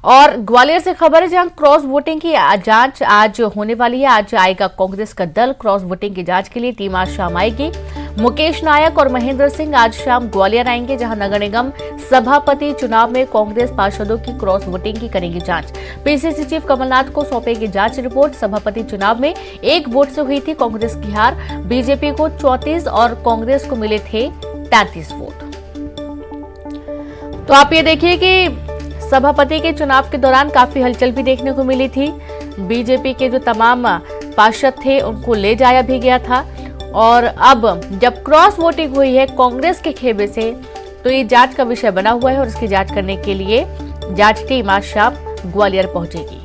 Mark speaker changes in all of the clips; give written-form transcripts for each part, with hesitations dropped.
Speaker 1: और ग्वालियर से खबर है जहां क्रॉस वोटिंग की जांच आज होने वाली है। आज आएगा कांग्रेस का दल क्रॉस वोटिंग की जांच के लिए। टीम आज शाम आएगी। मुकेश नायक और महेंद्र सिंह आज शाम ग्वालियर आएंगे, जहां नगर निगम सभापति चुनाव में कांग्रेस पार्षदों की क्रॉस वोटिंग की करेंगे जांच। पीसीसी चीफ कमलनाथ को सौंपेगी जांच रिपोर्ट। सभापति चुनाव में 1 वोट से हुई थी कांग्रेस की हार। बीजेपी को 34 और कांग्रेस को मिले थे 33 वोट। तो आप ये देखिए कि सभापति के चुनाव के दौरान काफी हलचल भी देखने को मिली थी। बीजेपी के जो तमाम पार्षद थे उनको ले जाया भी गया था। और अब जब क्रॉस वोटिंग हुई है कांग्रेस के खेमे से, तो ये जांच का विषय बना हुआ है और इसकी जांच करने के लिए जांच टीम आज शाम ग्वालियर पहुंचेगी।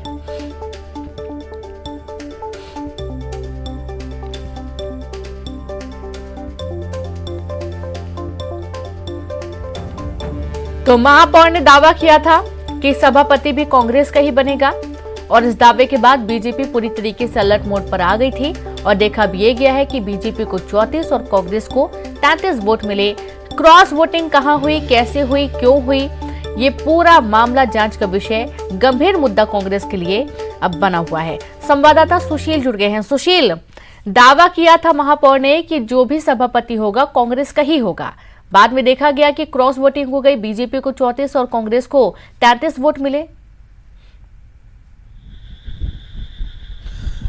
Speaker 1: तो महापौर ने दावा किया था कि सभापति भी कांग्रेस का ही बनेगा और इस दावे के बाद बीजेपी पूरी तरीके से अलर्ट मोड पर आ गई थी और देखा भी ये गया है कि बीजेपी को 34 और कांग्रेस को 33 वोट मिले। क्रॉस वोटिंग कहां हुई, कैसे हुई, क्यों हुई, ये पूरा मामला जांच का विषय, गंभीर मुद्दा कांग्रेस के लिए अब बना हुआ है। संवाददाता सुशील जुड़ गए हैं। सुशील, दावा किया था महापौर ने कि जो भी सभापति होगा कांग्रेस का ही होगा। बाद में देखा गया कि क्रॉस वोटिंग हो गई, बीजेपी को 34 और कांग्रेस को 33 वोट मिले।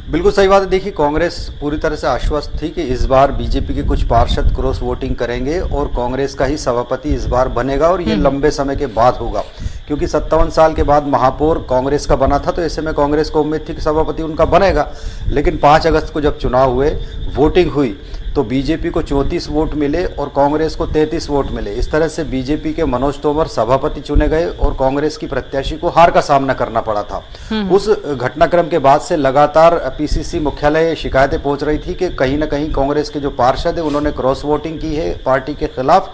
Speaker 2: बिल्कुल सही बात है। देखिए, कांग्रेस पूरी तरह से आश्वस्त थी कि इस बार बीजेपी के कुछ पार्षद क्रॉस वोटिंग करेंगे और कांग्रेस का ही सभापति इस बार बनेगा और ये लंबे समय के बाद होगा, क्योंकि 57 साल के बाद महापौर कांग्रेस का बना था। तो ऐसे में कांग्रेस को उम्मीद थी कि सभापति उनका बनेगा। लेकिन 5 अगस्त को जब चुनाव हुए, वोटिंग हुई, तो बीजेपी को 34 वोट मिले और कांग्रेस को 33 वोट मिले। इस तरह से बीजेपी के मनोज तोमर सभापति चुने गए और कांग्रेस की प्रत्याशी को हार का सामना करना पड़ा था। उस घटनाक्रम के बाद से लगातार पीसीसी मुख्यालय शिकायतें पहुंच रही थी कि कहीं ना कहीं कांग्रेस के जो पार्षद है उन्होंने क्रॉस वोटिंग की है पार्टी के खिलाफ,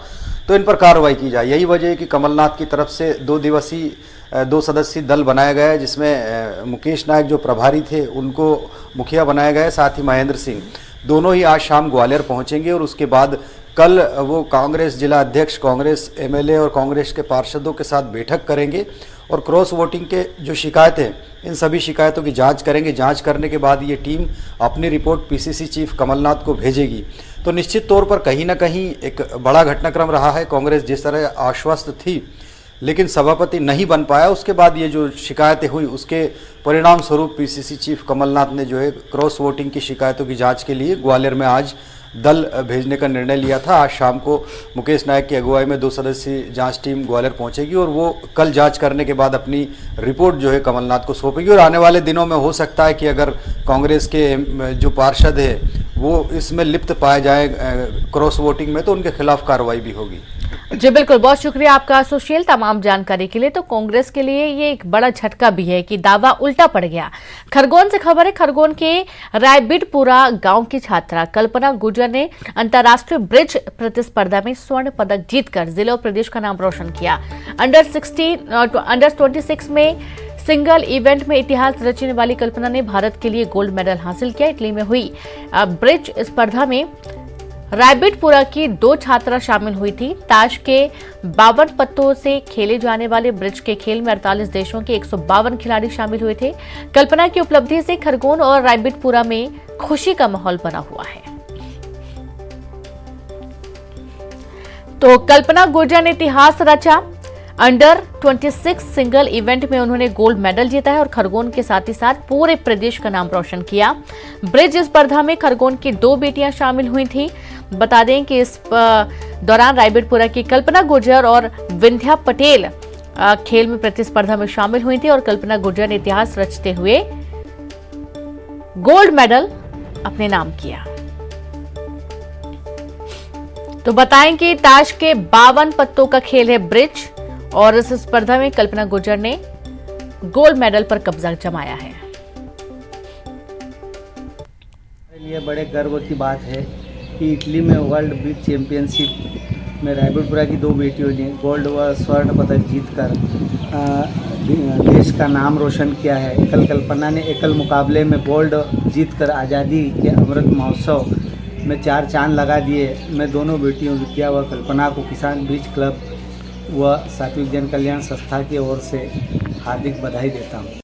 Speaker 2: तो इन पर कार्रवाई की जाए। यही वजह है कि कमलनाथ की तरफ से 2 सदस्यीय दल बनाया गया है, जिसमें मुकेश नायक जो प्रभारी थे उनको मुखिया बनाया गया है, साथ ही महेंद्र सिंह दोनों ही आज शाम ग्वालियर पहुंचेंगे और उसके बाद कल वो कांग्रेस जिला अध्यक्ष, कांग्रेस एमएलए और कांग्रेस के पार्षदों के साथ बैठक करेंगे और क्रॉस वोटिंग के जो शिकायतें, इन सभी शिकायतों की जांच करेंगे। जांच करने के बाद ये टीम अपनी रिपोर्ट पीसीसी चीफ कमलनाथ को भेजेगी। तो निश्चित तौर पर कहीं ना कहीं एक बड़ा घटनाक्रम रहा है। कांग्रेस जिस तरह आश्वस्त थी लेकिन सभापति नहीं बन पाया, उसके बाद ये जो शिकायतें हुई उसके परिणाम स्वरूप पीसीसी चीफ कमलनाथ ने जो है क्रॉस वोटिंग की शिकायतों की जांच के लिए ग्वालियर में आज दल भेजने का निर्णय लिया था। आज शाम को मुकेश नायक की अगुवाई में 2 सदस्यीय जांच टीम ग्वालियर पहुंचेगी और वो कल जांच करने के बाद अपनी रिपोर्ट जो है कमलनाथ को सौंपेगी। और आने वाले दिनों में हो सकता है कि अगर कांग्रेस के जो पार्षद है वो इसमें लिप्त पाए जाए क्रॉस वोटिंग में, तो उनके खिलाफ कार्रवाई भी होगी।
Speaker 1: जी बिल्कुल, बहुत शुक्रिया आपका सुशील तमाम जानकारी के लिए। तो कांग्रेस के लिए ये एक बड़ा झटका भी है कि दावा उल्टा पड़ गया। खरगोन से खबर है। खरगोन के रायबिटपुरा गांव की छात्रा कल्पना गुर्जर ने अंतर्राष्ट्रीय ब्रिज प्रतिस्पर्धा में स्वर्ण पदक जीतकर जिले और प्रदेश का नाम रोशन किया। अंडर 26 में सिंगल इवेंट में इतिहास रचने वाली कल्पना ने भारत के लिए गोल्ड मेडल हासिल किया। इटली में हुई ब्रिज स्पर्धा में रायबिटपुरा की 2 छात्रा शामिल हुई थी। ताश के 52 पत्तों से खेले जाने वाले ब्रिज के खेल में 48 देशों के 152 खिलाड़ी शामिल हुए थे। कल्पना की उपलब्धि से खरगोन और रायबिटपुरा में खुशी का माहौल बना हुआ है। तो कल्पना गुर्जर ने इतिहास रचा। अंडर 26 सिंगल इवेंट में उन्होंने गोल्ड मेडल जीता है और खरगोन के साथ ही साथ पूरे प्रदेश का नाम रोशन किया। ब्रिज स्पर्धा में खरगोन की 2 बेटियां शामिल हुई थी। बता दें कि इस दौरान रायबिटपुरा की कल्पना गुर्जर और विंध्या पटेल खेल में प्रतिस्पर्धा में शामिल हुई थी और कल्पना गुर्जर ने इतिहास रचते हुए गोल्ड मेडल अपने नाम किया। तो बताएं कि ताश के 52 पत्तों का खेल है ब्रिज और इस स्पर्धा में कल्पना गुर्जर ने गोल्ड मेडल पर कब्जा जमाया है।
Speaker 3: मेरे लिए बड़े गर्व की बात है कि इटली में वर्ल्ड ब्रिज चैंपियनशिप में रायबिटपुरा की 2 बेटियों ने गोल्ड व स्वर्ण पदक जीतकर देश का नाम रोशन किया है। कल कल्पना ने एकल मुकाबले में गोल्ड जीतकर आज़ादी के अमृत महोत्सव में 4 चांद लगा दिए। मैं दोनों बेटियों विद्या व कल्पना को किसान ब्रिज क्लब व सात्विक जन कल्याण संस्था की ओर से हार्दिक बधाई देता हूँ।